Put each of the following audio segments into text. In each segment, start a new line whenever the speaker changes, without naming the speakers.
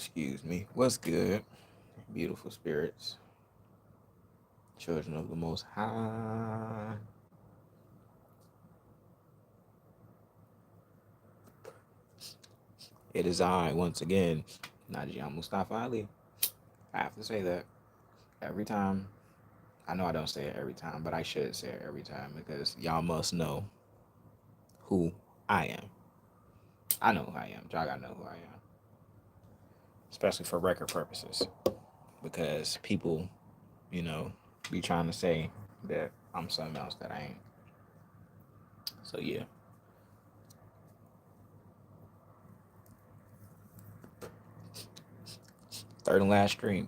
Excuse me. What's good? Beautiful spirits, children of the Most High. It is I, once again, Najee E Al-Mustafa Ali. I have to say that every time. I know I don't say it every time, but I should say it every time because y'all must know who I am. I know who I am. Y'all gotta know who I am, especially for record purposes, because people, you know, be trying to say that I'm something else that I ain't. So yeah, third and last stream.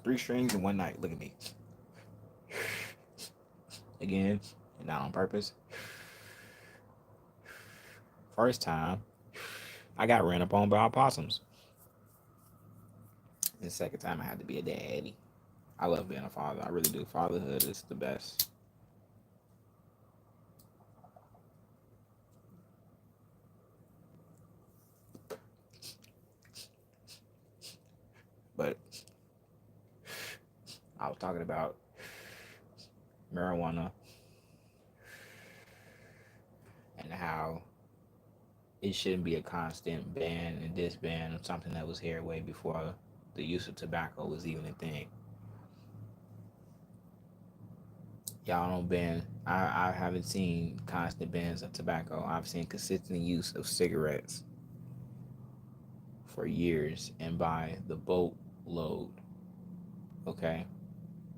3 streams in one night. Look at me. Again, not on purpose. First time, I got ran up on by opossums. The second time, I had to be a daddy. I love being a father. I really do. Fatherhood is the best. But I was talking about marijuana and how it shouldn't be a constant ban and disban of something that was here way before the use of tobacco was even a thing. Y'all don't ban. I haven't seen constant bans of tobacco. I've seen consistent use of cigarettes for years and by the boatload. Okay?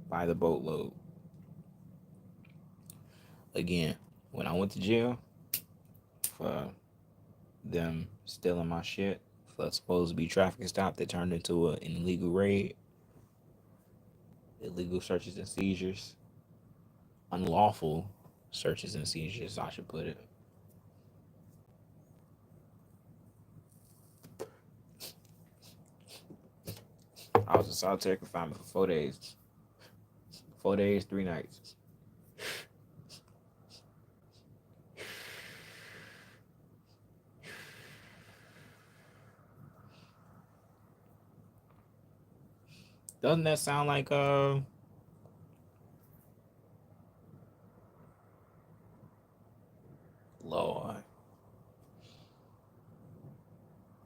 By the boatload. Again, when I went to jail for them stealing my shit for a supposed to be traffic stop that turned into an illegal raid, illegal searches and seizures, unlawful searches and seizures, I should put it. I was in solitary confinement for 4 days. 4 days, 3 nights. Doesn't that sound like Lord?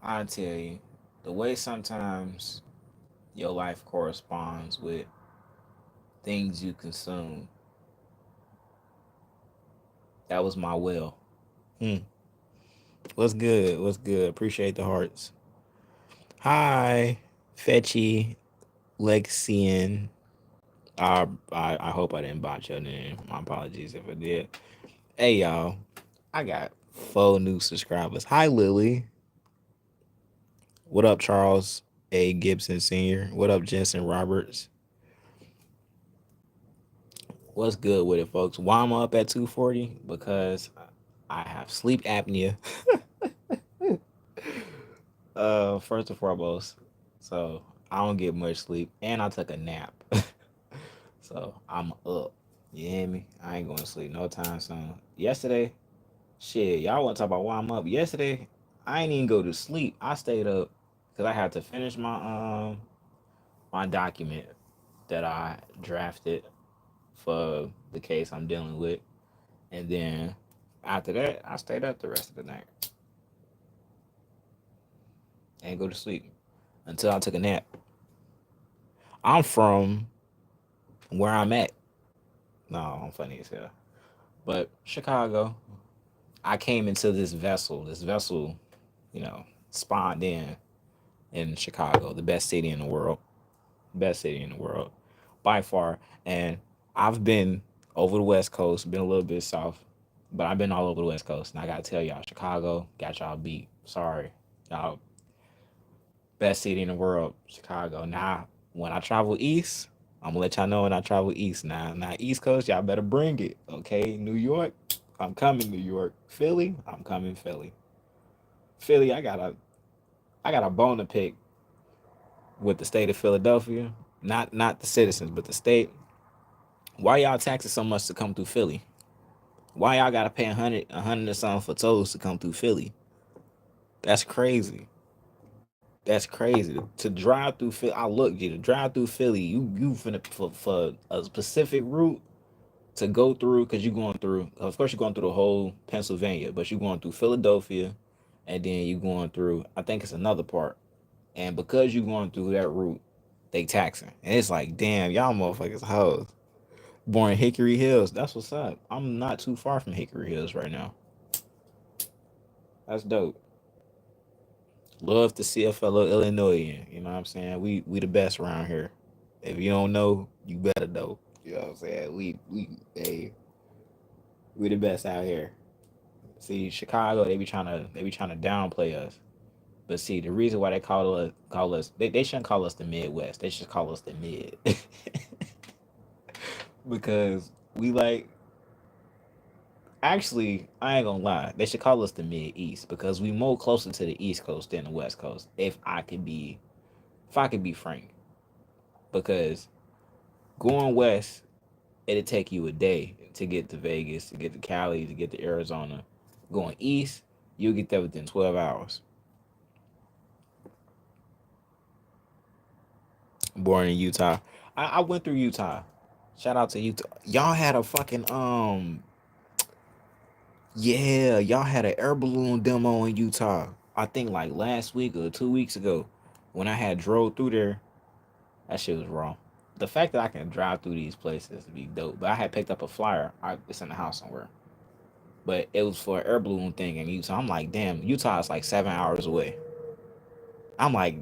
I tell you, the way sometimes your life corresponds with things you consume. That was my will. Hmm. What's good? What's good? Appreciate the hearts. Hi, Fetchy, Lexian. I hope I didn't botch your name. My apologies if I did. Hey y'all, I got 4 new subscribers. Hi Lily. What up, Charles A. Gibson Sr.? What up, Jensen Roberts? What's good with it, folks? Why am I up at 2:40? Because I have sleep apnea. First and foremost. So I don't get much sleep. And I took a nap. So I'm up. You hear me? I ain't going to sleep no time soon. Yesterday, shit, y'all want to talk about why I'm up? Yesterday, I ain't even go to sleep. I stayed up because I had to finish my document that I drafted for the case I'm dealing with, and then after that, I stayed up the rest of the night and go to sleep until I took a nap. I'm from where I'm at. No, I'm funny as hell. But Chicago, I came into this vessel. This vessel, you know, spawned in Chicago, the best city in the world, best city in the world by far. And I've been over the West Coast, been a little bit south, but I've been all over the West Coast. And I gotta tell y'all, Chicago got y'all beat. Sorry, y'all. Best city in the world, Chicago. Now, when I travel east, I'm gonna let y'all know when I travel east. Now East Coast, y'all better bring it. Okay, New York, I'm coming. New York, Philly, I'm coming. Philly, Philly, I got a bone to pick with the state of Philadelphia. Not the citizens, but the state. Why y'all taxing so much to come through Philly? Why y'all gotta pay a hundred or something for tolls to come through Philly? That's crazy. That's crazy to drive through Philly. I look, G, to drive through Philly, you finna for a specific route to go through because you're going through. Of course, you're going through the whole Pennsylvania, but you're going through Philadelphia, and then you're going through. I think it's another part, and because you're going through that route, they taxing, and it's like, damn, y'all motherfuckers hoes. Born in Hickory Hills, that's what's up. I'm not too far from Hickory Hills right now. That's dope. Love to see a fellow Illinoisan. You know what I'm saying? We the best around here. If you don't know, you better know. You know what I'm saying? We the best out here. See, Chicago, they be trying to downplay us. But see, the reason why they call us they shouldn't call us the Midwest. They should call us the mid. Because we like actually, I ain't gonna lie, they should call us the mid east because we more closer to the East Coast than the West Coast. If I could be frank. Because going west, it'd take you a day to get to Vegas, to get to Cali, to get to Arizona. Going east, you'll get there within 12 hours. Born in Utah. I went through Utah. Shout out to Utah. Y'all had a fucking yeah, y'all had an air balloon demo in Utah. I think like last week or 2 weeks ago, when I had drove through there, that shit was wrong. The fact that I can drive through these places would be dope. But I had picked up a flyer. It's in the house somewhere. But it was for an air balloon thing in Utah. I'm like, damn, Utah is like 7 hours away. I'm like,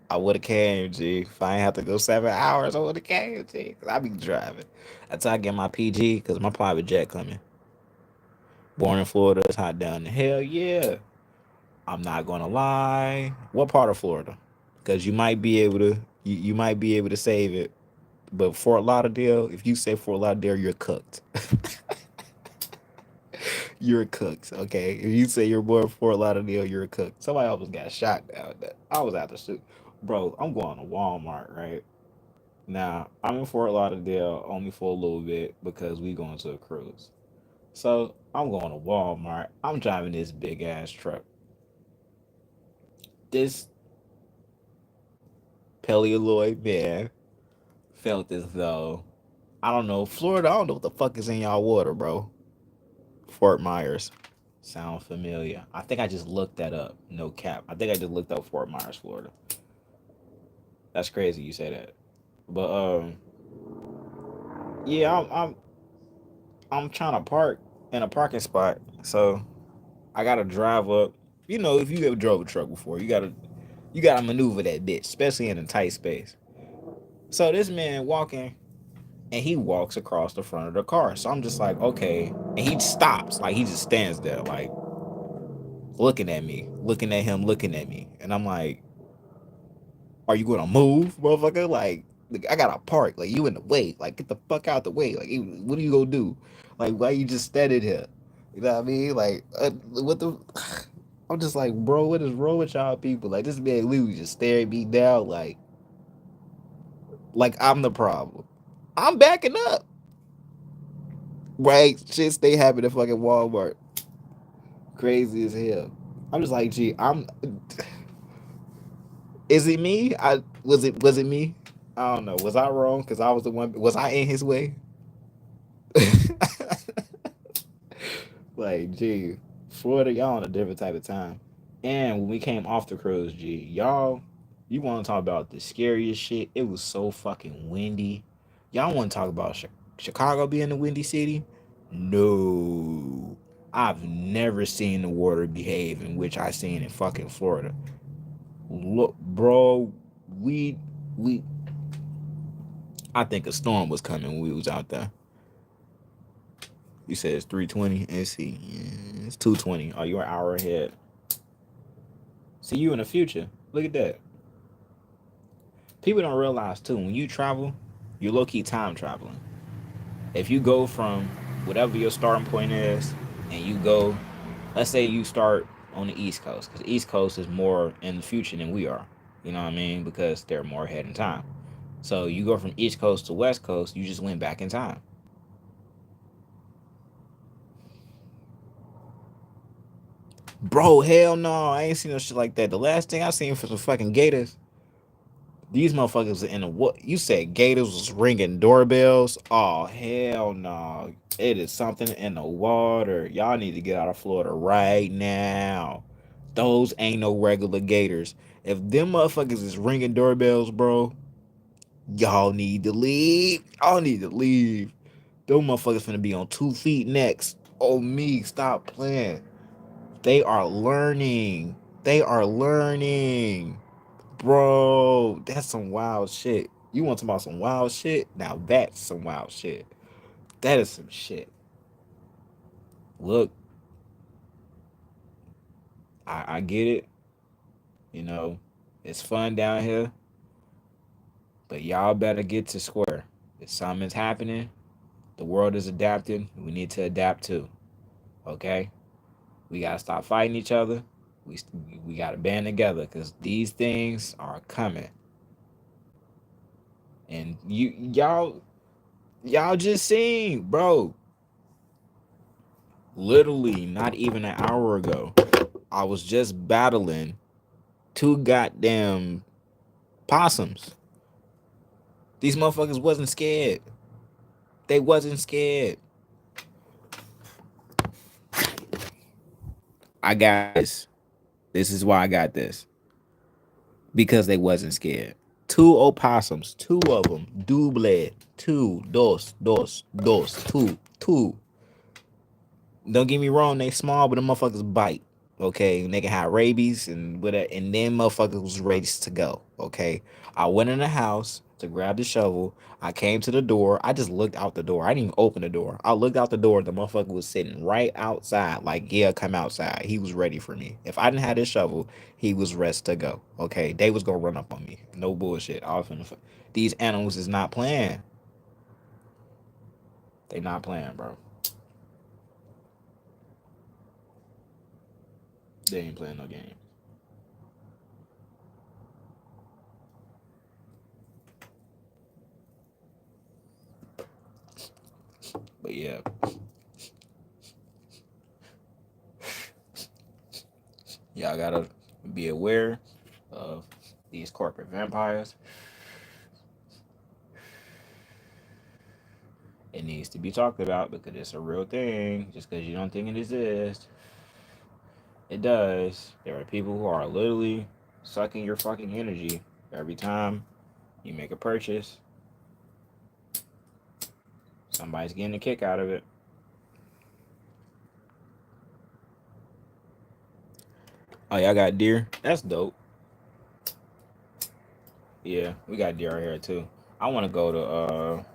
I would have came, G. If I ain't have to go 7 hours, I would have came, G. Cause I be driving. Until I get my PG, cause my private jet coming. Born in Florida, it's hot down there. Hell yeah. I'm not gonna lie. What part of Florida? Cause you might be able to save it. But Fort Lauderdale, if you say Fort Lauderdale, you're cooked. You're cooked, okay? If you say you're born in Fort Lauderdale, you're cooked. Somebody almost got shot down there. I was out to shoot. Bro, I'm going to Walmart, right? Now, I'm in Fort Lauderdale only for a little bit because we going to a cruise. So I'm going to Walmart. I'm driving this big ass truck. This Paleoloid man felt as though, I don't know, Florida, I don't know what the fuck is in y'all water, bro. Fort Myers. Sound familiar. I think I just looked that up. No cap. I think I just looked up Fort Myers, Florida. That's crazy you say that. But yeah, I'm trying to park in a parking spot. So I gotta drive up. You know, if you ever drove a truck before, you gotta maneuver that bitch, especially in a tight space. So this man walking and he walks across the front of the car. So I'm just like, okay. And he stops. Like he just stands there, like looking at me, looking at him, looking at me. And I'm like, are you gonna move, motherfucker? Like, I gotta park. Like, you in the way. Like, get the fuck out the way. Like, what are you gonna do? Like, why you just standing here? You know what I mean? Like, what the? I'm just like, bro, what is wrong with y'all people? Like, this man literally just staring me down, like I'm the problem. I'm backing up. Right? Shit stay happening at fucking Walmart. Crazy as hell. I'm just like, gee, is it me? Was it me? I don't know. Was I wrong? Because I was the one. Was I in his way? Like, gee, Florida, y'all on a different type of time. And when we came off the cruise, gee, y'all, you want to talk about the scariest shit? It was so fucking windy. Y'all want to talk about Chicago being a windy city? No. I've never seen the water behave in which I seen in fucking Florida. Look, bro, we we I think a storm was coming when we was out there. You said it's 3:20. Let's see. Yeah, it's 2:20. Oh, you're an hour ahead. See you in the future. Look at that. People don't realize too, when you travel, you're low key time traveling. If you go from whatever your starting point is and you go, let's say you start on the East Coast, because the East Coast is more in the future than we are. You know what I mean? Because they're more ahead in time. So you go from East Coast to West Coast, you just went back in time. Bro, hell no, I ain't seen no shit like that. The last thing I seen for some fucking gators, these motherfuckers in the what? You said gators was ringing doorbells? Oh hell no! It is something in the water. Y'all need to get out of Florida right now. Those ain't no regular gators. If them motherfuckers is ringing doorbells, bro, y'all need to leave. Y'all need to leave. Those motherfuckers finna be on 2 feet next. Oh me, stop playing. They are learning. They are learning. Bro, that's some wild shit. You want to talk about some wild shit? Now that's some wild shit. That is some shit. Look, I get it. You know, it's fun down here, but y'all better get to square. If something's happening, the world is adapting. We need to adapt too. Okay, we gotta stop fighting each other. We we gotta band together because these things are coming. And y'all just seen, bro. Literally, not even an hour ago, I was just battling two goddamn possums. These motherfuckers wasn't scared. They wasn't scared. I got this. This is why I got this. Because they wasn't scared. Two opossums, two of them, double, two, two. Don't get me wrong, they small, but the motherfuckers bite. Okay, and they can have rabies and whatever, and then motherfuckers was ready to go. Okay, I went in the house to grab the shovel. I came to the door. I just looked out the door. I didn't even open the door. I looked out the door. The motherfucker was sitting right outside. Like, yeah, come outside. He was ready for me. If I didn't have this shovel, he was rest to go. Okay, they was gonna run up on me. No bullshit. These animals is not playing. They not playing, bro. They ain't playing no game. But yeah, y'all gotta be aware of these corporate vampires. It needs to be talked about because it's a real thing. Just because you don't think it exists, it does. There are people who are literally sucking your fucking energy every time you make a purchase. Somebody's getting a kick out of it. Oh, y'all got deer? That's dope. Yeah, we got deer out here too. I want to go to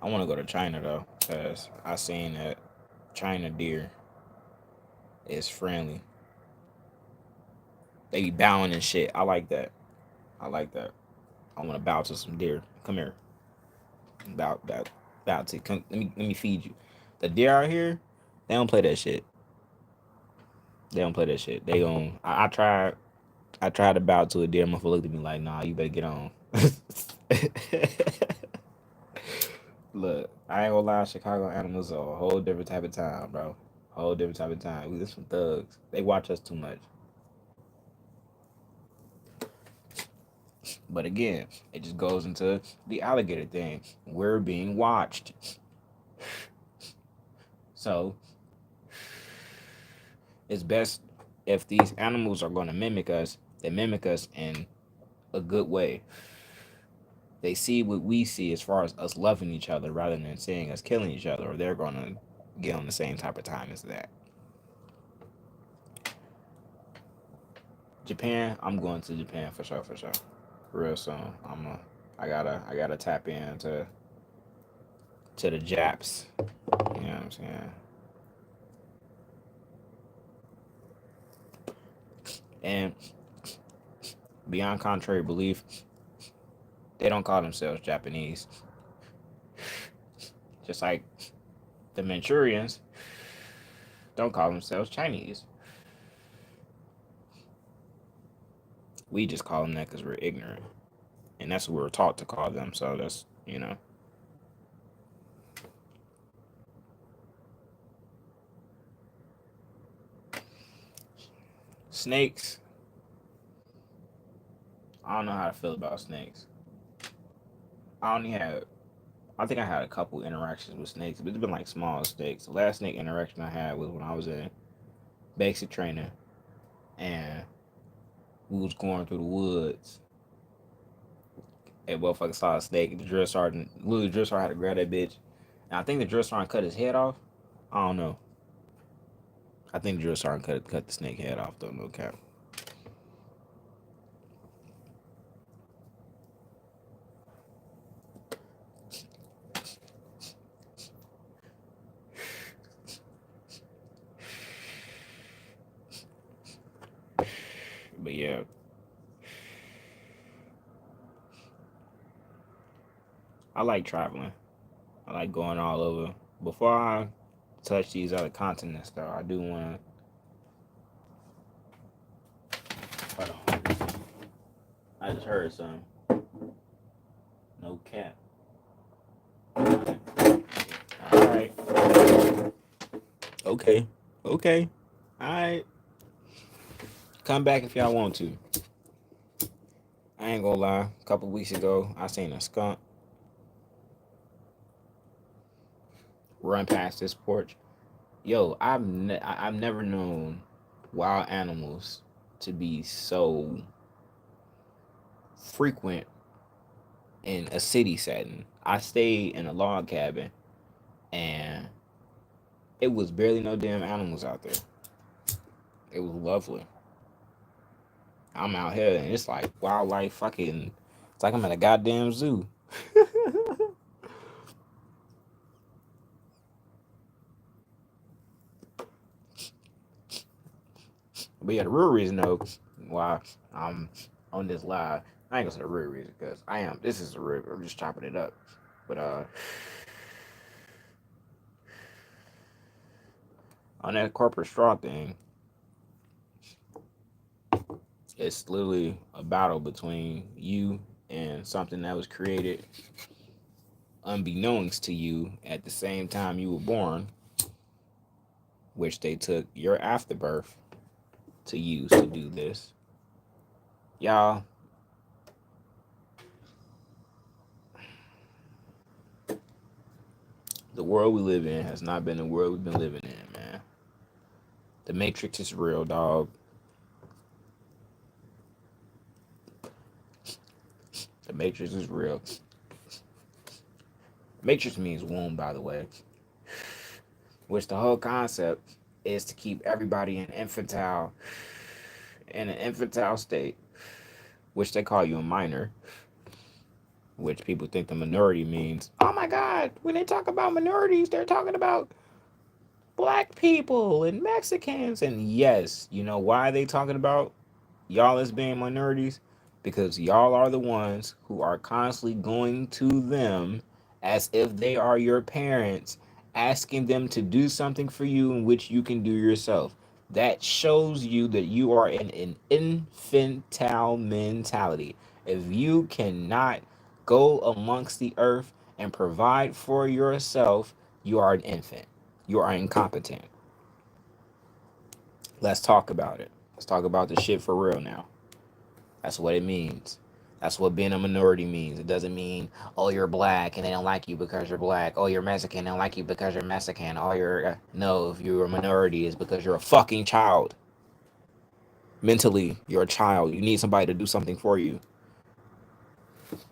I want to go to China though, cause I seen that China deer is friendly. They be bowing and shit. I like that. I like that. I want to bow to some deer. Come here. Bow to. Come. Let me feed you. The deer out here, they don't play that shit. They don't play that shit. They gon' I tried. I tried to bow to a deer. Motherfucker looked at me like, nah, you better get on. Look, I ain't gonna lie. Chicago animals are a whole different type of time, bro. Whole different type of time. We just some thugs. They watch us too much. But again, it just goes into the alligator thing. We're being watched. So it's best if these animals are going to mimic us, they mimic us in a good way. They see what we see as far as us loving each other rather than seeing us killing each other, or they're going to get on the same type of time as that. Japan, I'm going to Japan for sure. Real soon. I gotta tap into the Japs. You know what I'm saying? And beyond contrary belief, they don't call themselves Japanese. Just like the Manchurians don't call themselves Chinese. We just call them that because we're ignorant. And that's what we were taught to call them. So that's. Snakes. I don't know how to feel about snakes. I only had. I think I had a couple interactions with snakes, but it's been like small snakes. The last snake interaction I had was when I was in basic training, and we was going through the woods. And motherfucker saw a snake. The drill sergeant, literally, the drill sergeant had to grab that bitch. And I think the drill sergeant cut his head off. I don't know. I think the drill sergeant cut the snake head off though. No cap. But yeah, I like traveling. I like going all over. Before I touch these other continents, though, I do want to. Hold on. I just heard some. No cap. All right. Okay. Okay. All right. Come back if y'all want to. I ain't gonna lie. A couple weeks ago, I seen a skunk run past this porch. Yo, I've never known wild animals to be so frequent in a city setting. I stayed in a log cabin, and it was barely no damn animals out there. It was lovely. I'm out here, and it's like wildlife fucking. It's like I'm at a goddamn zoo. But yeah, the real reason though why I'm on this live, I ain't gonna say the real reason because I am. This is the real. I'm just chopping it up. But on that corporate straw thing, it's literally a battle between you and something that was created unbeknownst to you at the same time you were born, which they took your afterbirth to use to do this. Y'all, the world we live in has not been the world we've been living in, man. The Matrix is real, dog. The Matrix is real. Matrix means womb, by the way. Which the whole concept is to keep everybody in an infantile state, which they call you a minor, which people think the minority means, oh my God, when they talk about minorities, they're talking about black people and Mexicans. And yes, you know why they talking about y'all as being minorities? Because y'all are the ones who are constantly going to them as if they are your parents, asking them to do something for you in which you can do yourself. That shows you that you are in an infantile mentality. If you cannot go amongst the earth and provide for yourself, you are an infant. You are incompetent. Let's talk about it. Let's talk about the shit for real now. That's what it means. That's what being a minority means. It doesn't mean, oh, you're black and they don't like you because you're black. Oh, you're Mexican, they don't like you because you're Mexican. Oh, you're. No, if you're a minority, it's because you're a fucking child. Mentally, you're a child. You need somebody to do something for you.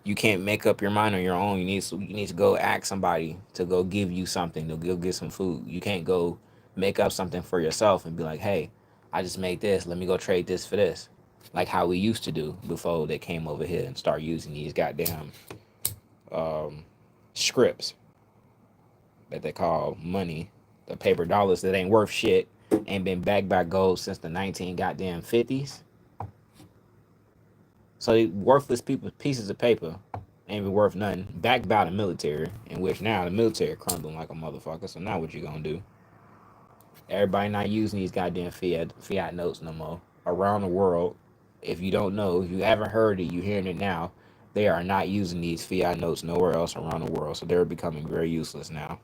You can't make up your mind on your own. You need to go ask somebody to go give you something, to go get some food. You can't go make up something for yourself and be like, hey, I just made this. Let me go trade this for this. Like how we used to do before they came over here and start using these goddamn um, scripts that they call money, the paper dollars that ain't worth shit, ain't been backed by gold since the 19 goddamn 50s. So they worthless people pieces of paper ain't even worth nothing. Backed by the military, in which now the military crumbling like a motherfucker. So now what you gonna do? Everybody not using these goddamn fiat notes no more around the world. If you don't know, if you haven't heard it, you hearing it now. They are not using these fiat notes nowhere else around the world, so they're becoming very useless now.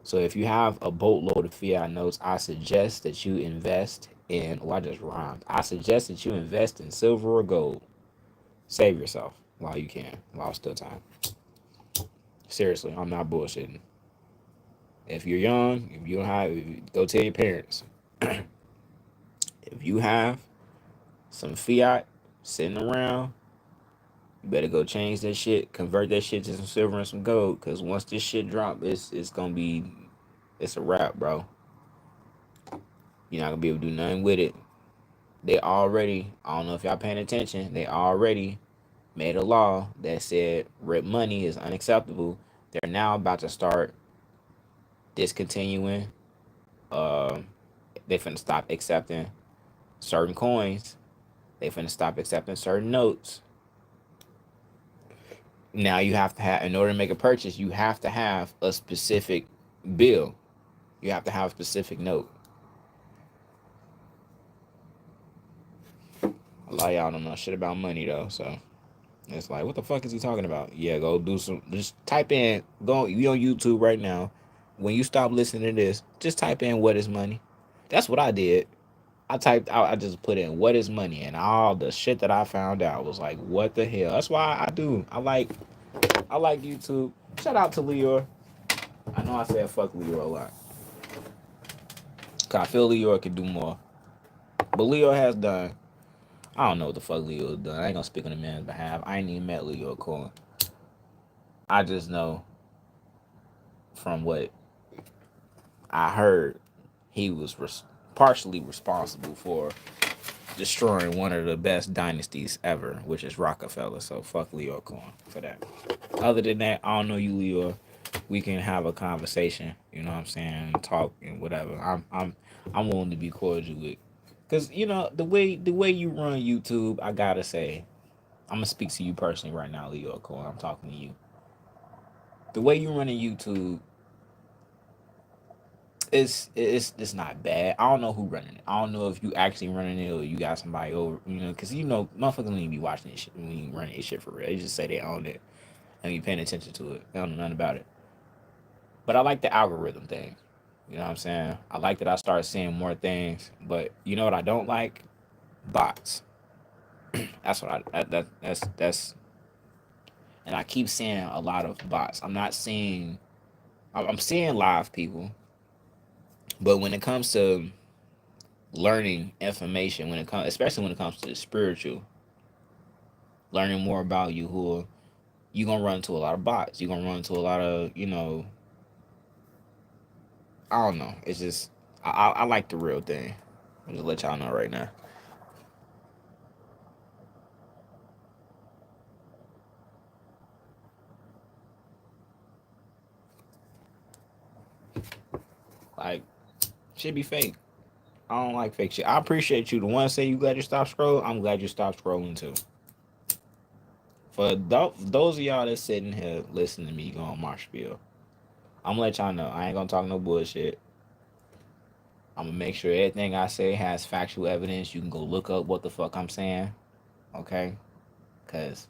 So if you have a boatload of fiat notes, I suggest that you invest And I just rhymed. I suggest that you invest in silver or gold. Save yourself while you can, while still time. Seriously, I'm not bullshitting. If you're young, if you don't have, go tell your parents. If you have some fiat sitting around, you better go change that shit, convert that shit to some silver and some gold. Cause once this shit drop, it's gonna be it's a wrap, bro. You're not gonna be able to do nothing with it. They already, I don't know if y'all paying attention, they already made a law that said rip money is unacceptable. They're now about to start discontinuing. Um, they finna stop accepting certain coins. They finna stop accepting certain notes. Now you have to have, in order to make a purchase, you have to have a specific bill. You have to have a specific note. A lot of y'all don't know shit about money though, so it's like, what the fuck is he talking about? Yeah, go do some. Just type in. Go. You on YouTube right now. When you stop listening to this, just type in what is money. That's what I did. I typed out. I just put in what is money, and all the shit that I found out was like, what the hell? That's why I do. I like YouTube. Shout out to Leo. I know I said fuck Leo a lot. Cause I feel Leo could do more, but Leo has done. I don't know what the fuck Leo has done. I ain't gonna speak on the man's behalf. I ain't even met Leo Cohen. I just know from what I heard he was partially responsible for destroying one of the best dynasties ever, which is Rockefeller. So fuck Leo Cohen for that. Other than that, I don't know you, Leo. We can have a conversation. You know what I'm saying? Talk and whatever. I'm willing to be cordial with. Cause you know the way you run YouTube, I gotta say, I'm gonna speak to you personally right now, Leo Cohen. I'm talking to you. The way you running YouTube, it's not bad. I don't know who running it. I don't know if you actually running it or you got somebody over. You know, because motherfuckers don't even be watching this shit when you running this shit for real. They just say they own it and you paying attention to it. They don't know nothing about it. But I like the algorithm thing. You know what I'm saying? I like that I started seeing more things. But you know what I don't like? Bots. That's what that's and I keep seeing a lot of bots. I'm not seeing. I'm seeing live people, but when it comes to learning information, when it comes, especially when it comes to the spiritual, learning more about you, who you gonna run into a lot of bots. You're gonna run into a lot of, I don't know. It's just I like the real thing. I'll just let y'all know right now. Like shit be fake. I don't like fake shit. I appreciate you. The one say you glad you stopped scrolling. I'm glad you stopped scrolling too. For those of y'all that's sitting here listening to me go on my spiel, I'm gonna let y'all know I ain't gonna talk no bullshit. I'm gonna make sure everything I say has factual evidence. You can go look up what the fuck I'm saying, okay? Cause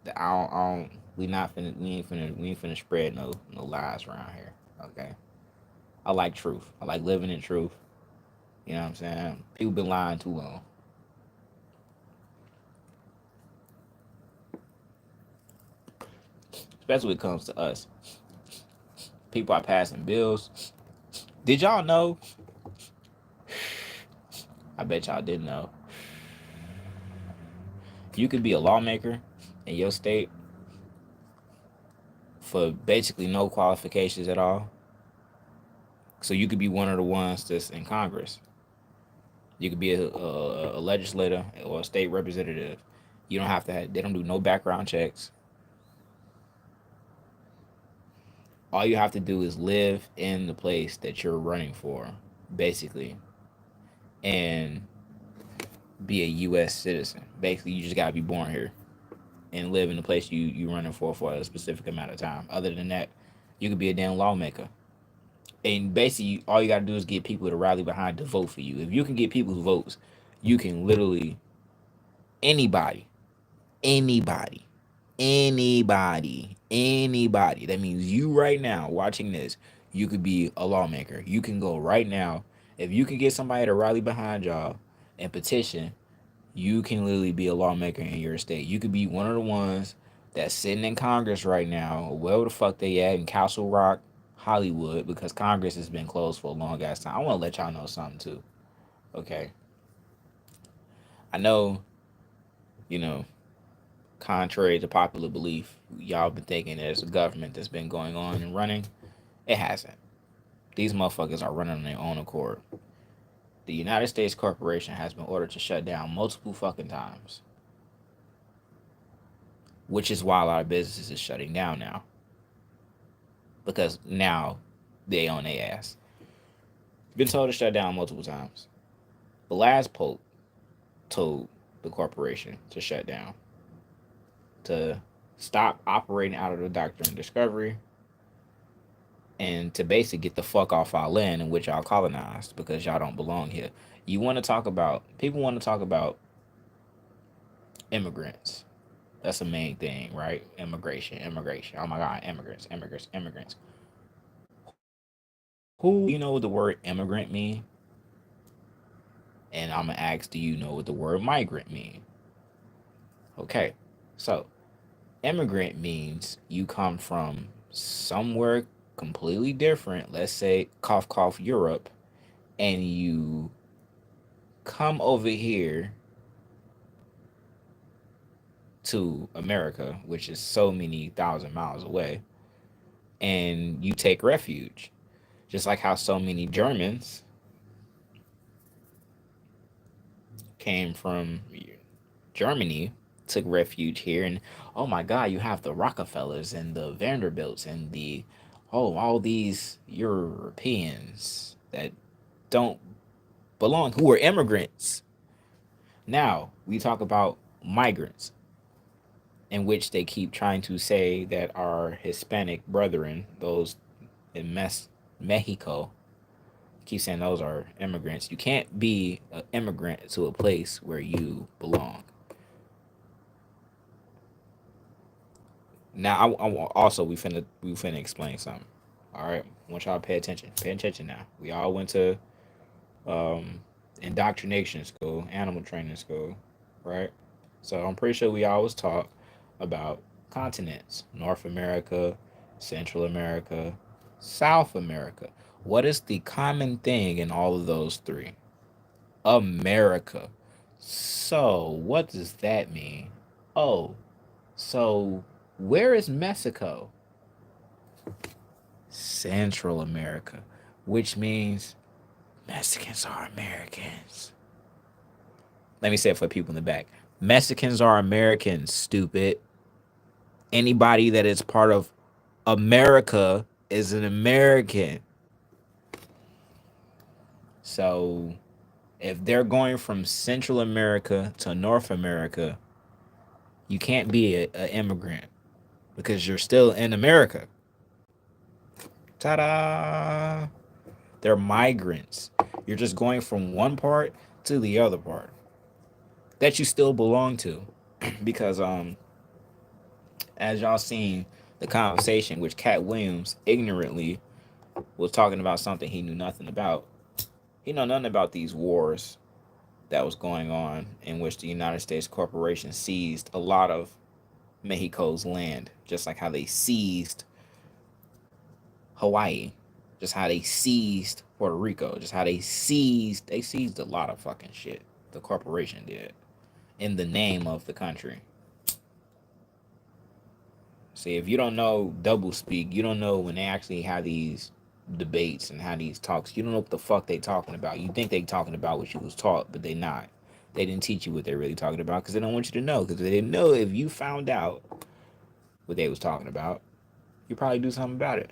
we not finna, we ain't finna spread no lies around here, okay? I like truth. I like living in truth. You know what I'm saying? People been lying too long, especially when it comes to us. People are passing bills. Did y'all know? I bet y'all didn't know. You could be a lawmaker in your state for basically no qualifications at all. So you could be one of the ones that's in Congress. You could be a legislator or a state representative. You don't have to. They don't do no background checks. All you have to do is live in the place that you're running for, basically, and be a U.S. citizen. Basically, you just gotta be born here and live in the place you running for a specific amount of time. Other than that, you could be a damn lawmaker. And basically, all you gotta do is get people to rally behind to vote for you. If you can get people's votes, you can literally anybody, anybody, anybody. That means you right now watching this, you could be a lawmaker. You can go right now If you can get somebody to rally behind y'all and petition, you can literally be a lawmaker in your state. You could be one of the ones that's sitting in Congress right now, wherever the fuck they at in Castle Rock, Hollywood, because Congress has been closed for a long ass time. I want to let y'all know something too. Okay, I know, you know, contrary to popular belief, y'all been thinking there's a government that's been going on and running. It hasn't. These motherfuckers are running on their own accord. The United States Corporation has been ordered to shut down multiple fucking times, which is why a lot of businesses is shutting down now. Because now they on their ass. Been told to shut down multiple times. The last pope told the corporation to shut down, to stop operating out of the doctrine of discovery, and to basically get the fuck off our land in which y'all colonized because y'all don't belong here. You want to talk about, people want to talk about immigrants. That's the main thing, right? Immigration, immigration. Oh my God, immigrants, immigrants, immigrants. Who, you know what the word immigrant mean? And I'm gonna ask, do you know what the word migrant mean? Okay, so immigrant means you come from somewhere completely different. Let's say cough cough Europe, and you come over here to America, which is so many thousand miles away, and you take refuge. Just like how so many Germans came from Germany, took refuge here, and oh my God, you have the Rockefellers and the Vanderbilts and the all these Europeans that don't belong, who are immigrants. Now we talk about migrants, in which they keep trying to say that our Hispanic brethren, those in Mexico, keep saying those are immigrants. You can't be an immigrant to a place where you belong. Now, also we finna explain something. All right, I want y'all to pay attention. Pay attention now. We all went to um, indoctrination school, animal training school, right? So I'm pretty sure we always taught about continents: North America, Central America, South America. What is the common thing in all of those three? America. So what does that mean? Oh, so where is Mexico? Central America, which means Mexicans are Americans. Let me say it for people in the back. Mexicans are Americans, stupid. Anybody that is part of America is an American. So if they're going from Central America to North America, you can't be an immigrant because you're still in America. Ta-da! They're migrants. You're just going from one part to the other part that you still belong to. Because as y'all seen the conversation, which Cat Williams ignorantly was talking about something he knew nothing about. He know nothing about these wars that was going on, in which the United States corporation seized a lot of Mexico's land, just like how they seized Hawaii, just how they seized Puerto Rico, just how they seized a lot of fucking shit. The corporation did in the name of the country. See, if you don't know double speak, you don't know when they actually have these debates and have these talks. You don't know what the fuck they talking about. You think they talking about what you was taught, but they not. They didn't teach you what they're really talking about because they don't want you to know. Because they didn't know if you found out what they was talking about, you probably do something about it.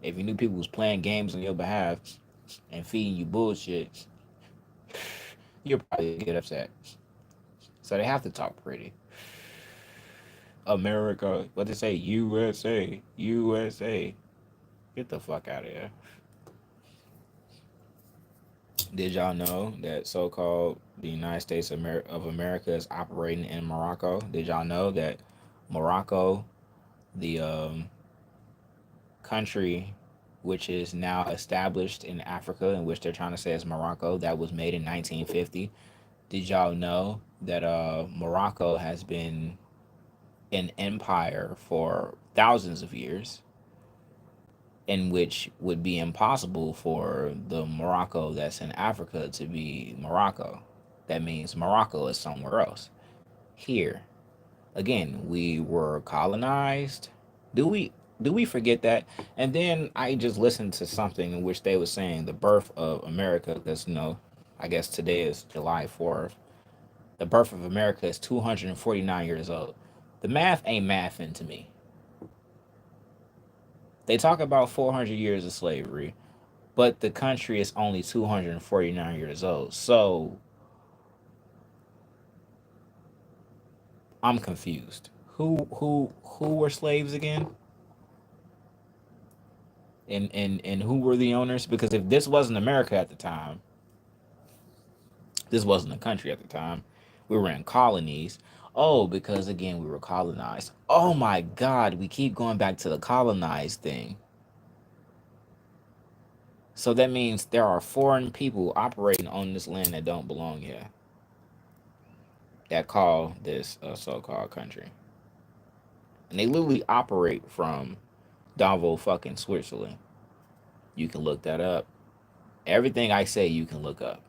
If you knew people was playing games on your behalf and feeding you bullshit, you'll probably get upset. So they have to talk pretty. America, what they say? USA, USA. Get the fuck out of here. Did y'all know that so-called the United States of America is operating in Morocco? Did y'all know that Morocco, the country which is now established in Africa, in which they're trying to say is Morocco, that was made in 1950. Did y'all know that Morocco has been an empire for thousands of years, in which would be impossible for the Morocco that's in Africa to be Morocco? That means Morocco is somewhere else. Here, again, we were colonized. Do we forget that? And then I just listened to something in which they were saying the birth of America, because I guess today is July 4th. The birth of America is 249 years old. The math ain't mathing to me. They talk about 400 years of slavery, but the country is only 249 years old. So I'm confused. Who were slaves again? And who were the owners? Because if this wasn't America at the time, this wasn't a country at the time. We were in colonies. Oh, because again we were colonized. Oh my God, we keep going back to the colonized thing. So that means there are foreign people operating on this land that don't belong here, that call this a so-called country, and they literally operate from Davos, fucking Switzerland. You can look that up. Everything I say, you can look up,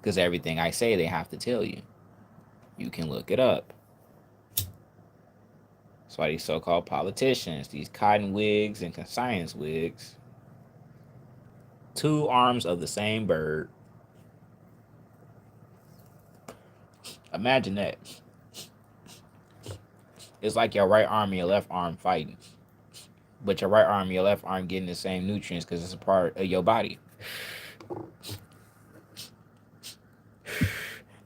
because everything I say, they have to tell you. You can look it up. That's why these so-called politicians, these cotton wigs and science wigs, two arms of the same bird. Imagine that. It's like your right arm and your left arm fighting, but your right arm and your left arm getting the same nutrients because it's a part of your body.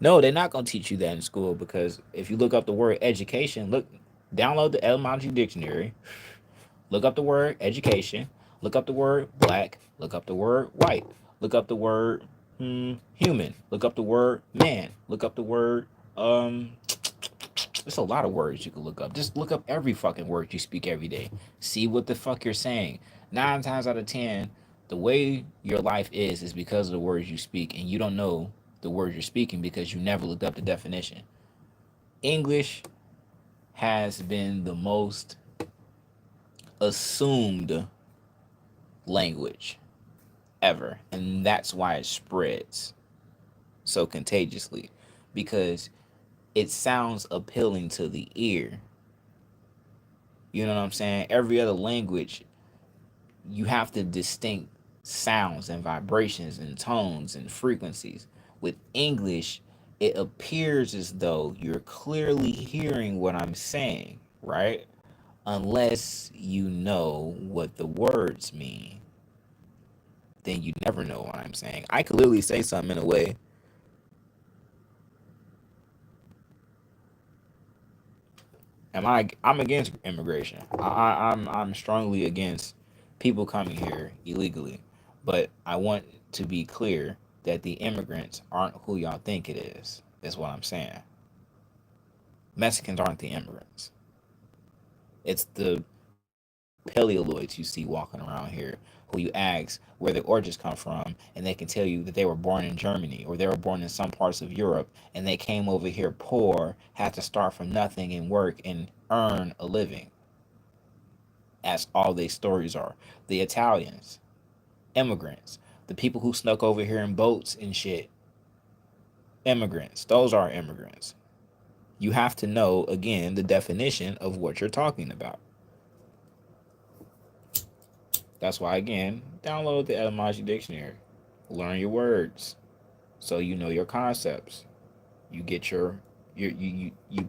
No, they're not gonna teach you that in school, because if you look up the word education, download the etymology dictionary, look up the word education, look up the word black, look up the word white, look up the word human, look up the word man, look up the word there's a lot of words you can look up. Just look up every fucking word you speak every day. See what the fuck you're saying. 9 times out of 10, the way your life is because of the words you speak, and you don't know the words you're speaking because you never looked up the definition. English has been the most assumed language ever, and that's why it spreads so contagiously, because it sounds appealing to the ear. You know what I'm saying? Every other language, you have to distinct sounds and vibrations and tones and frequencies. With English, it appears as though you're clearly hearing what I'm saying, right? Unless you know what the words mean, then you never know what I'm saying. I could literally say something in a way. I'm against immigration. I'm strongly against people coming here illegally. But I want to be clear that the immigrants aren't who y'all think it is. Is what I'm saying. Mexicans aren't the immigrants. It's the paleoloids you see walking around here, who you ask where their origins come from, and they can tell you that they were born in Germany, or they were born in some parts of Europe, and they came over here poor, had to start from nothing and work and earn a living. That's all their stories are. The Italians, immigrants. The people who snuck over here in boats and shit, immigrants. Those are immigrants. You have to know, again, the definition of what you're talking about. That's why, again, download the etymology dictionary. Learn your words so you know your concepts. You get you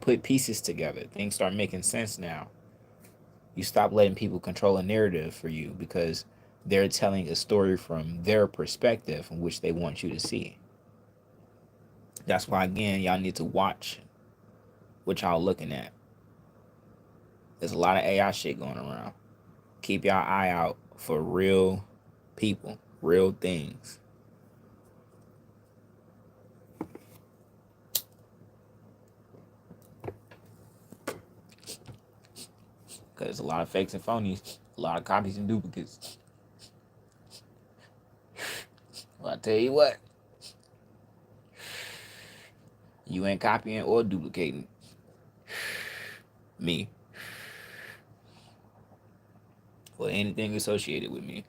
put pieces together. Things start making sense now. You stop letting people control a narrative for you, because they're telling a story from their perspective, in which they want you to see. That's why, again, y'all need to watch what y'all looking at. There's a lot of AI shit going around. Keep y'all eye out for real people, real things. Because there's a lot of fakes and phonies. A lot of copies and duplicates. Well, I tell you what, you ain't copying or duplicating me or anything associated with me.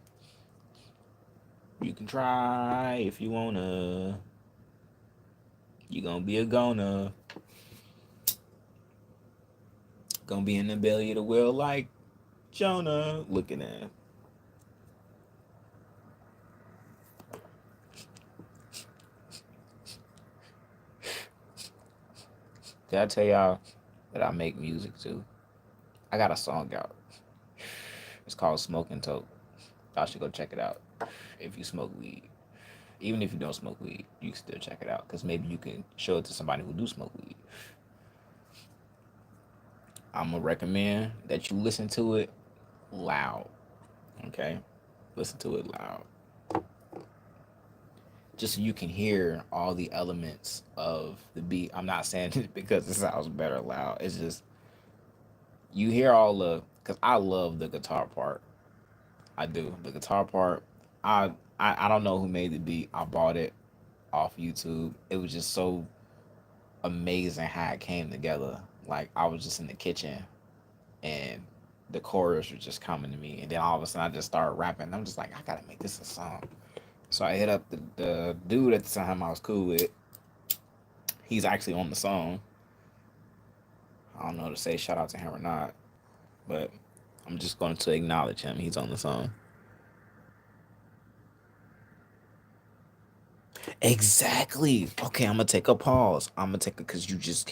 You can try if you wanna. You gonna be a goner. Gonna be in the belly of the whale like Jonah. Looking at. Did I tell y'all that I make music too? I got a song out. It's called Smoking Toke. Y'all should go check it out. If you smoke weed. Even if you don't smoke weed, you can still check it out. Because maybe you can show it to somebody who do smoke weed. I'm going to recommend that you listen to it loud. Okay? Listen to it loud. Just so you can hear all the elements of the beat. I'm not saying it because it sounds better loud. It's just, you hear all the, because I love the guitar part. I do. The guitar part, I don't know who made the beat. I bought it off YouTube. It was just so amazing how it came together. Like I was just in the kitchen and the chorus was just coming to me, and then all of a sudden I just started rapping. I'm just like, I gotta make this a song. So I hit up the dude at the time I was cool with. He's actually on the song. I don't know to say shout out to him or not, but I'm just going to acknowledge him. He's on the song. Exactly. Okay, I'm gonna take a pause. I'm gonna take it because you just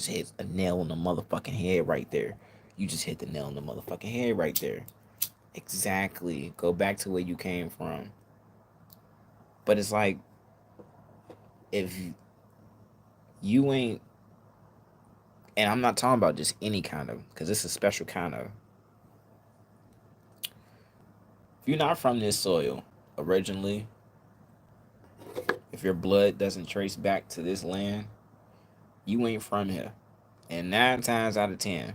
hit a nail on the motherfucking head right there. You just hit the nail on the motherfucking head right there. Exactly. Go back to where you came from. But it's like if you ain't, and I'm not talking about just any kind of, because it's a special kind of. If you're not from this soil originally, if your blood doesn't trace back to this land, you ain't from here. And 9 times out of 10,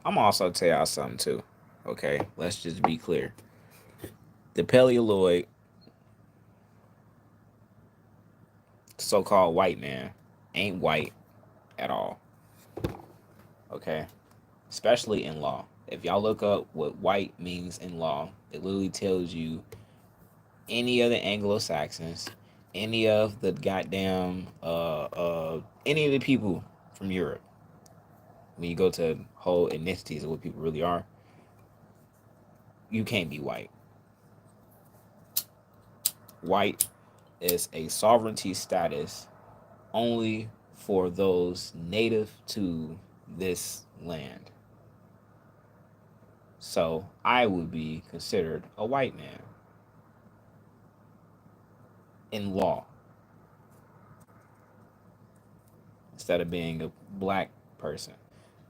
I'm also tell y'all something too. Okay, let's just be clear. The Paleoloid, so-called white man, ain't white at all. Okay, especially in law. If y'all look up what white means in law, it literally tells you any of the Anglo-Saxons, any of the goddamn any of the people from Europe. When you go to whole ethnicities of what people really are, you can't be white. White is a sovereignty status only for those native to this land. So I would be considered a white man in law instead of being a black person.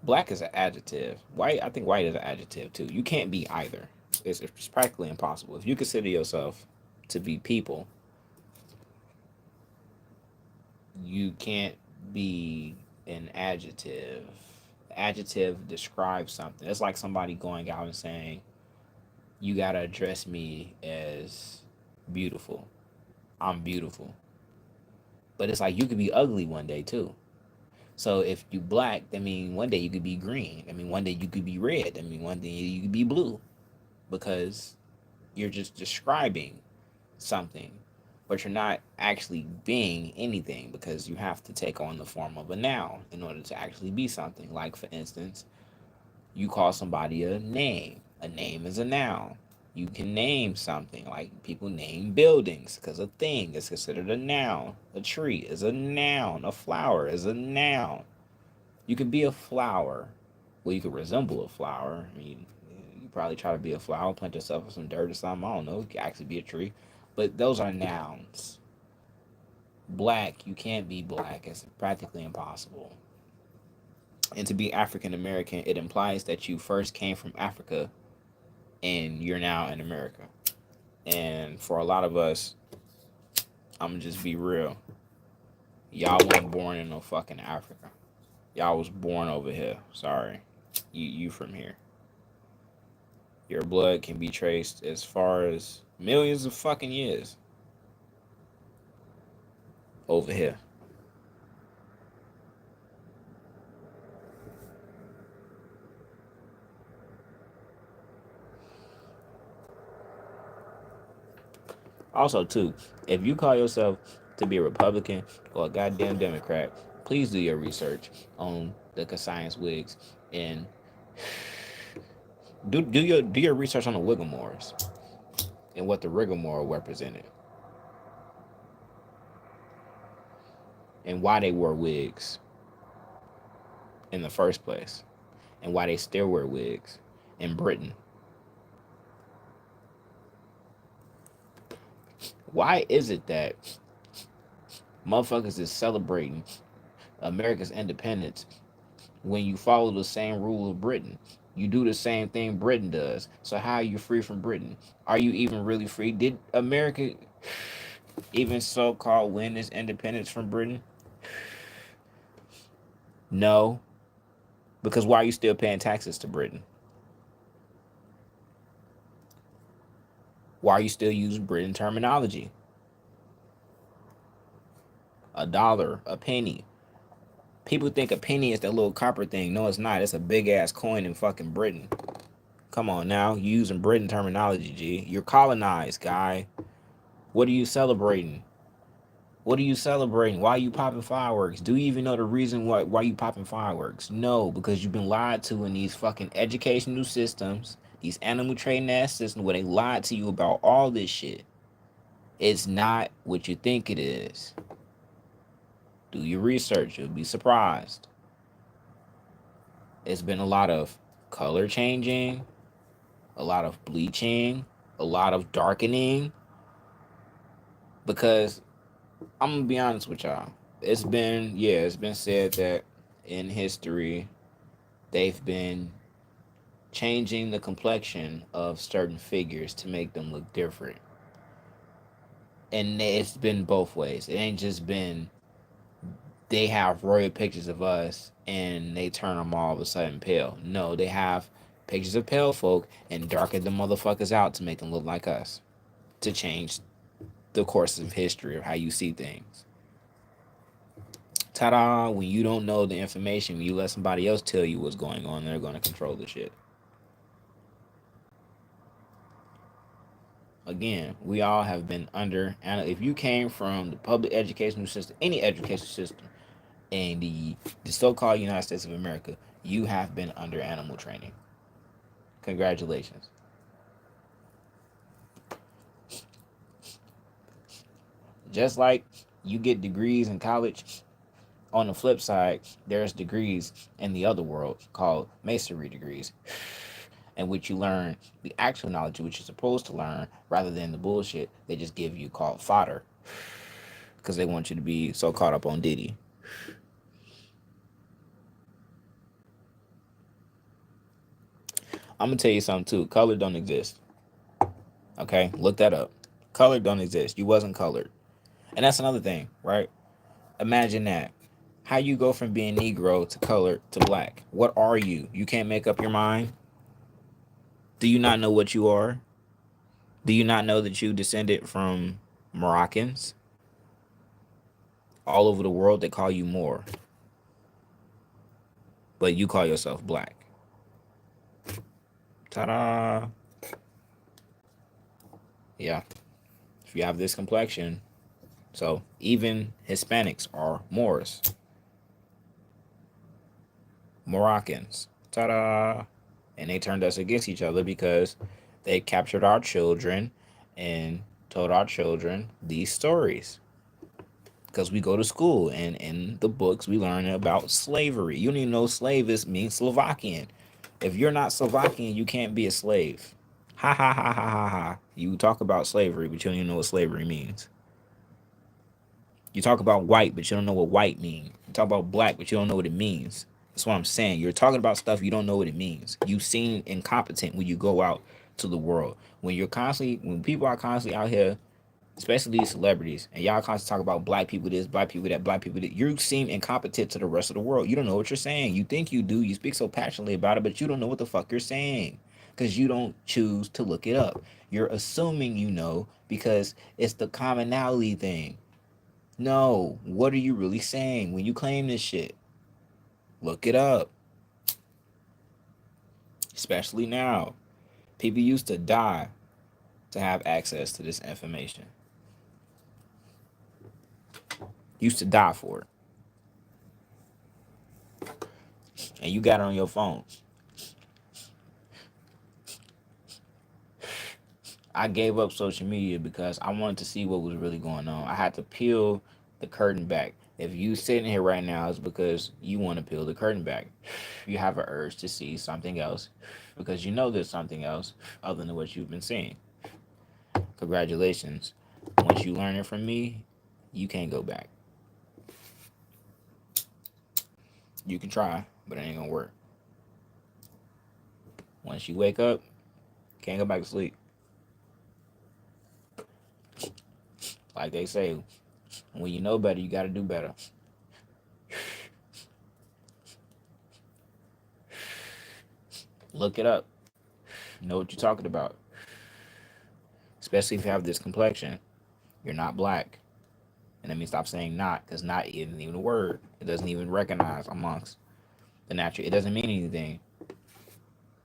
Black is an adjective. White, I think white is an adjective too. You can't be either. It's practically impossible. If you consider yourself to be people, you can't be an adjective. Adjective describes something. It's like somebody going out and saying, you gotta address me as beautiful. I'm beautiful. But it's like you could be ugly one day too. So if you black, I mean one day you could be green. I mean one day you could be red. I mean one day you could be blue. Because you're just describing something, but you're not actually being anything because you have to take on the form of a noun in order to actually be something. Like, for instance, you call somebody a name. A name is a noun. You can name something, like people name buildings because a thing is considered a noun. A tree is a noun. A flower is a noun. You could be a flower. Well, you could resemble a flower. I mean, you probably try to be a flower, plant yourself in some dirt or something. I don't know. You could actually be a tree. But those are nouns. Black, you can't be black. It's practically impossible. And to be African American, it implies that you first came from Africa and you're now in America. And for a lot of us, I'm gonna just be real. Y'all weren't born in no fucking Africa. Y'all was born over here. Sorry. You from here. Your blood can be traced as far as millions of fucking years over here. Also, too, if you call yourself to be a Republican or a goddamn Democrat, please do your research on the science wigs and do your research on the Whigamores and what the rigmarole represented and why they wore wigs in the first place and why they still wear wigs in Britain. Why is it that motherfuckers is celebrating America's independence when you follow the same rule of Britain? You do the same thing Britain does. So how are you free from Britain? Are you even really free? Did America even so-called win its independence from Britain? No. Because why are you still paying taxes to Britain? Why are you still using Britain terminology? A dollar, a penny. People think a penny is that little copper thing. No, it's not. It's a big ass coin in fucking Britain. Come on now. You using Britain terminology, G. You're colonized, guy. What are you celebrating? What are you celebrating? Why are you popping fireworks? Do you even know the reason why you popping fireworks? No, because you've been lied to in these fucking educational systems, these animal training ass systems where they lied to you about all this shit. It's not what you think it is. Do your research. You'll be surprised. It's been a lot of color changing, a lot of bleaching, a lot of darkening. Because I'm gonna be honest with y'all. It's been said that in history they've been changing the complexion of certain figures to make them look different. And it's been both ways. It ain't just been they have royal pictures of us and they turn them all of a sudden pale. No, they have pictures of pale folk and darken the motherfuckers out to make them look like us. To change the course of history of how you see things. Ta-da! When you don't know the information, when you let somebody else tell you what's going on, they're going to control the shit. Again, we all have been under, and if you came from the public educational system, any education system, in the so-called United States of America, you have been under animal training. Congratulations. Just like you get degrees in college, on the flip side, there's degrees in the other world called masonry degrees, in which you learn the actual knowledge which you're supposed to learn rather than the bullshit they just give you called fodder because they want you to be so caught up on Diddy. I'm gonna tell you something too. Color don't exist. Okay, look that up. Color don't exist. You wasn't colored, and that's another thing, right? Imagine that. How you go from being Negro to colored to black? What are you? You can't make up your mind. Do you not know what you are? Do you not know that you descended from Moroccans? All over the world, they call you Moor, but you call yourself black. Ta-da! Yeah, if you have this complexion, so even Hispanics are Moors, Moroccans. Ta-da! And they turned us against each other because they captured our children and told our children these stories. Because we go to school and in the books we learn about slavery. You don't even know slave is means Slovakian. If you're not Slovakian, you can't be a slave. Ha ha ha ha ha ha. You talk about slavery, but you don't even know what slavery means. You talk about white, but you don't know what white means. You talk about black, but you don't know what it means. That's what I'm saying. You're talking about stuff you don't know what it means. You seem incompetent when you go out to the world. When people are constantly out here, especially these celebrities, and y'all constantly talk about black people this, black people that, black people that, you seem incompetent to the rest of the world. You don't know what you're saying. You think you do. You speak so passionately about it, but you don't know what the fuck you're saying. because you don't choose to look it up. You're assuming you know because it's the commonality thing. No, what are you really saying when you claim this shit? Look it up. Especially now. People used to die to have access to this information. Used to die for it. And you got it on your phones. I gave up social media because I wanted to see what was really going on. I had to peel the curtain back. If you sitting here right now, it's because you want to peel the curtain back. You have an urge to see something else because you know there's something else other than what you've been seeing. Congratulations. Once you learn it from me, you can't go back. You can try, but it ain't gonna work. Once you wake up, can't go back to sleep. Like they say, when you know better, you gotta do better. Look it up. Know what you're talking about. Especially if you have this complexion. You're not black. And that means stop saying not, because not isn't even a word. It doesn't even recognize amongst the natural. It doesn't mean anything.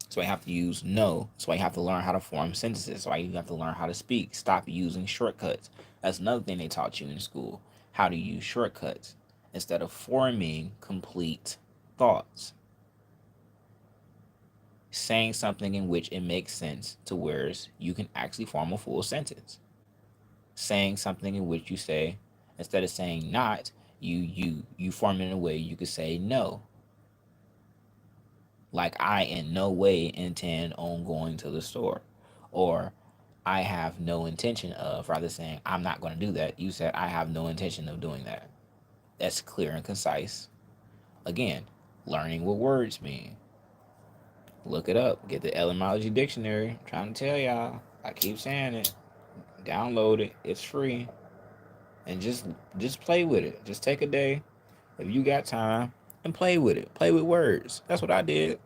So I have to use no. So I have to learn how to form sentences. So I have to learn how to speak. Stop using shortcuts. That's another thing they taught you in school. How to use shortcuts instead of forming complete thoughts. Saying something in which it makes sense to where you can actually form a full sentence. Saying something in which you say, instead of saying not, you form it in a way you could say no. Like, I in no way intend on going to the store. Or I have no intention of, rather saying I'm not going to do that, you said I have no intention of doing that. That's clear and concise. Again, learning what words mean. Look it up. Get the etymology dictionary. I'm trying to tell y'all. I keep saying it. Download it. It's free. And just play with it. Just take a day if you got time and play with it. Play with words. That's what I did.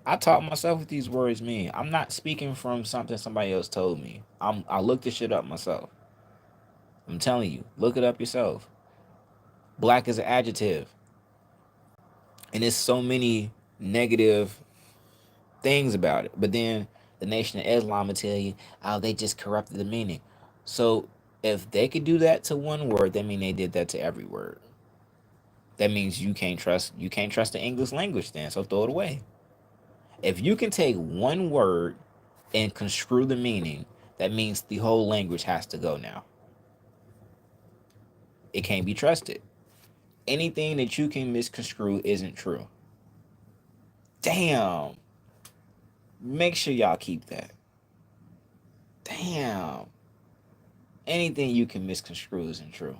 I taught myself what these words mean. I'm not speaking from something somebody else told me. I looked this shit up myself. I'm telling you, look it up yourself. Black is an adjective. And there's so many negative things about it. But then the Nation of Islam will tell you, oh, they just corrupted the meaning. So if they could do that to one word, that means they did that to every word. That means you can't trust the English language then, so throw it away. If you can take one word and construe the meaning, that means the whole language has to go now. It can't be trusted. Anything that you can misconstrue isn't true. Damn. Make sure y'all keep that. Damn. Anything you can misconstrue isn't true.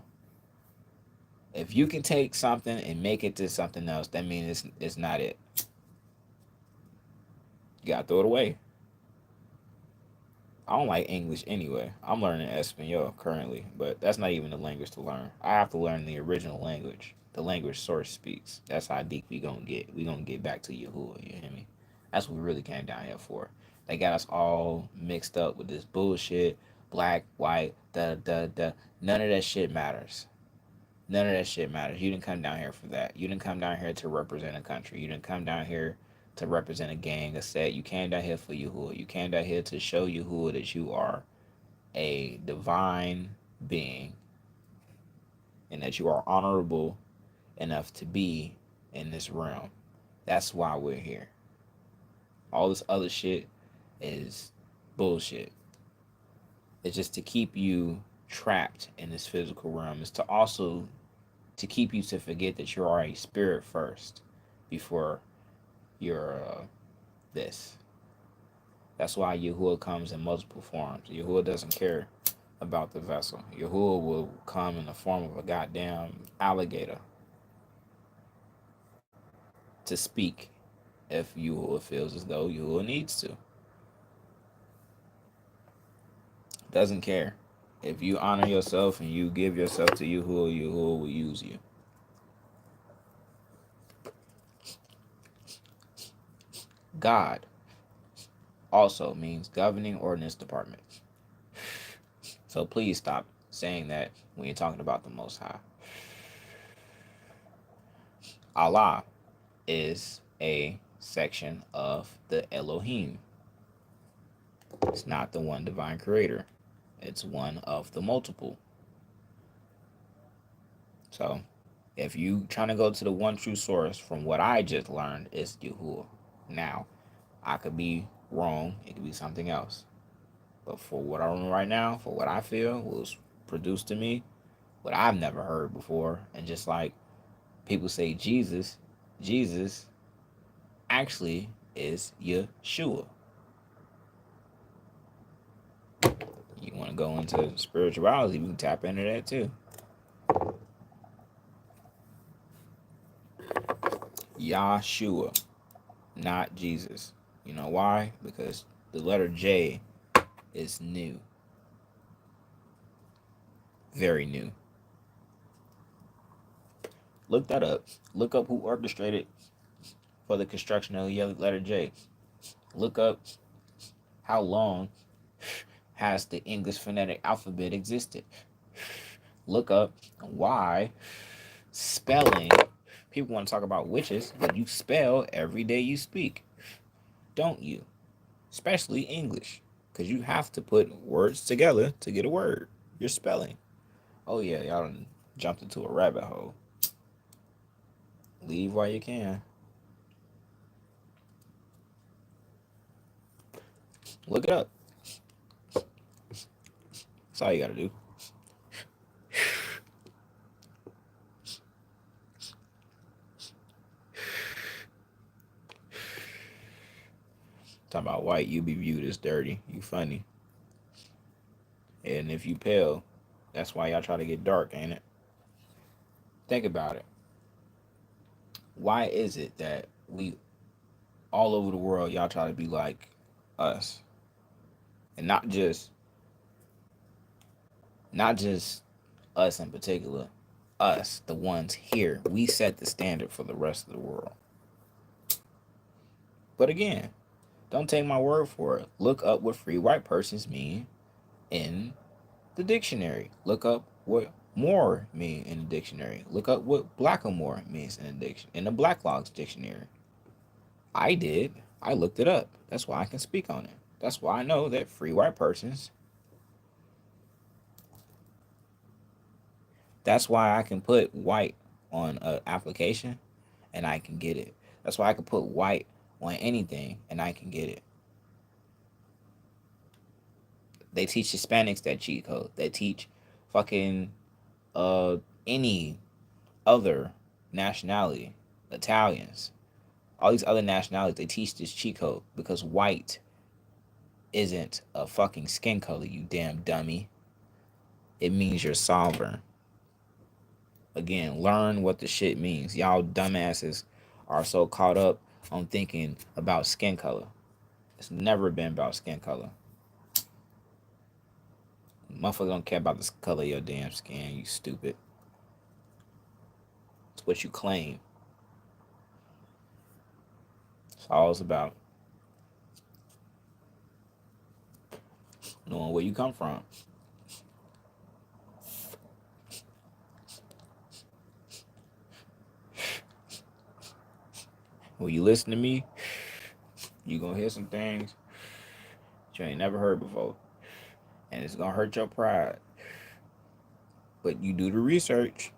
If you can take something and make it to something else, that means it's not it. You gotta throw it away. I don't like English anyway. I'm learning Espanol currently, but that's not even the language to learn. I have to learn the original language, the language source speaks. That's how deep we gonna get. We gonna get back to Yahuwah. You hear me? That's what we really came down here for. They got us all mixed up with this bullshit. Black, white, da. None of that shit matters. None of that shit matters. You didn't come down here for that. You didn't come down here to represent a country. You didn't come down here to represent a gang, a set. You came down here for Yahuwah. You came down here to show Yahuwah that you are a divine being and that you are honorable enough to be in this realm. That's why we're here. All this other shit is bullshit. It's just to keep you trapped in this physical realm. It's to also to keep you to forget that you are a spirit first before you're this. That's why Yahuwah comes in multiple forms. Yahuwah doesn't care about the vessel. Yahuwah will come in the form of a goddamn alligator to speak if Yahuwah feels as though Yahuwah needs to. Doesn't care. If you honor yourself and you give yourself to Yahuwah, Yahuwah will use you. God. also means governing ordinance department. So please stop saying that when you're talking about the Most High. Allah is a section of the Elohim. It's not the one divine creator. It's one of the multiple. So if you trying to go to the one true source, from what I just learned, is Yahuwah. Now, I could be wrong. It could be something else. But for what I remember right now, for what I feel was produced to me, what I've never heard before, and just like people say Jesus actually is Yeshua. You want to go into spirituality, we can tap into that too. Yahshua, not Jesus. You know why? Because the letter J is new. Very new. Look that up. Look up who orchestrated for the construction of the letter J. Look up how long has the English phonetic alphabet existed. Look up why spelling. People want to talk about witches, but you spell every day you speak, don't you? Especially English, because you have to put words together to get a word. You're spelling. Oh yeah, y'all done jumped into a rabbit hole. Leave while you can. Look it up. That's all you gotta do. Talking about white, you be viewed as dirty. You funny. And if you pale, that's why y'all try to get dark, ain't it? Think about it. Why is it that we all over the world y'all try to be like us? And not just us in particular. Us, the ones here, we set the standard for the rest of the world. But again, don't take my word for it. Look up what free white persons mean in the dictionary. Look up what more mean in the dictionary. Look up what blackamoor means in the Black Logs dictionary. I did. I looked it up. That's why I can speak on it. That's why I know that free white persons. That's why I can put white on an application and I can get it. That's why I can put white on anything and I can get it. They teach Hispanics that cheat code. They teach fucking any other nationality, Italians, all these other nationalities, they teach this cheat code because white isn't a fucking skin color, you damn dummy. It means you're sovereign. Again, learn what the shit means. Y'all dumbasses are so caught up on thinking about skin color. It's never been about skin color. Motherfuckers don't care about the color of your damn skin, you stupid. It's what you claim. It's all it's about. Knowing where you come from. When you listen to me, you gonna hear some things you ain't never heard before. And it's gonna hurt your pride. But you do the research.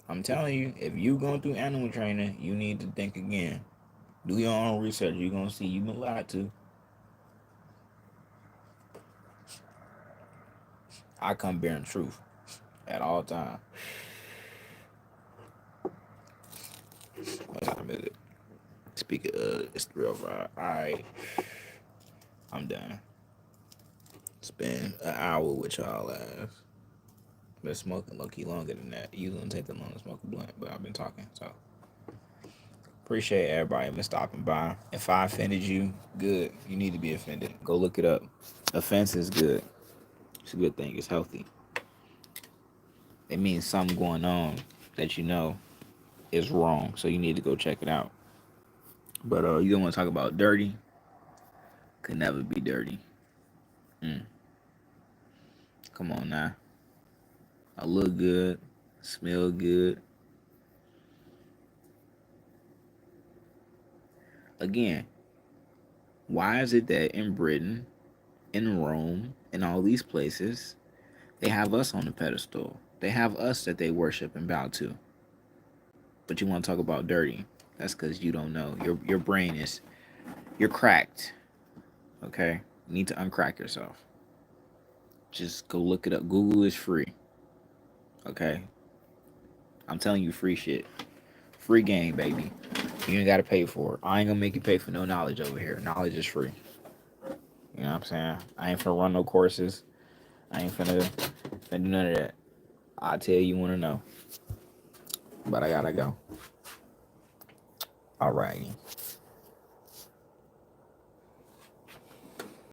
I'm telling you, if you going through animal training, you need to think again. Do your own research. You're gonna see you've been lied to. I come bearing truth at all times. What time is it? Speaking of, it's 3:05. Alright. I'm done. It's been an hour with y'all ass. Been smoking low key longer than that. You don't take that long to smoke a blunt, but I've been talking, so appreciate everybody been stopping by. If I offended you, good. You need to be offended. Go look it up. Offense is good. It's a good thing. It's healthy. It means something going on that you know is wrong, so you need to go check it out. But you don't want to talk about dirty. could never be dirty. Mm. Come on now. I look good, smell good. Again, why is it that in Britain, in Rome, in all these places, they have us on the pedestal? They have us that they worship and bow to. But you want to talk about dirty? That's because you don't know. Your brain is you're cracked. Okay, you need to uncrack yourself. Just go look it up. Google is free. Okay, I'm telling you, free shit, free game, baby. You ain't gotta pay for it. I ain't gonna make you pay for no knowledge over here. Knowledge is free. You know what I'm saying? I ain't finna run no courses. I ain't finna do none of that. I tell you wanna know. But I gotta go. Alrighty.